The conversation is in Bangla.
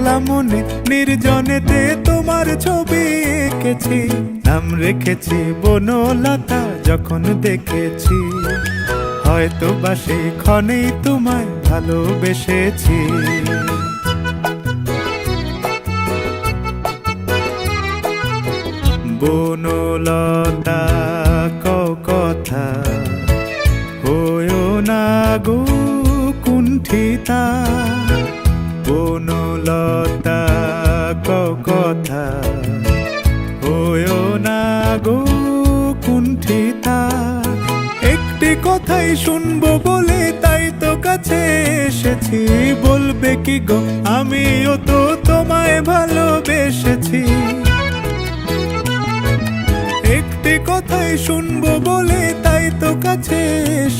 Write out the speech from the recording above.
একলা মনে নির্জনেতে তোমার ছবি এঁকেছি, নাম রেখেছি বনলতা যখন দেখেছি, হয়তো বা সেই ক্ষণেই তোমায় ভালোবেসেছি। বনলতা কও কথা, হয়ো না গো কুণ্ঠিতা। বনলতা কও কথা, হয়ো না গো কুণ্ঠিতা। একটি কথাই শুনবো বলে তাই তো কাছে এসেছি, বলবে কি গো আমিও তো তোমায় ভালোবেসেছি। একটি কথাই শুনবো বলে তাই তো কাছে এসে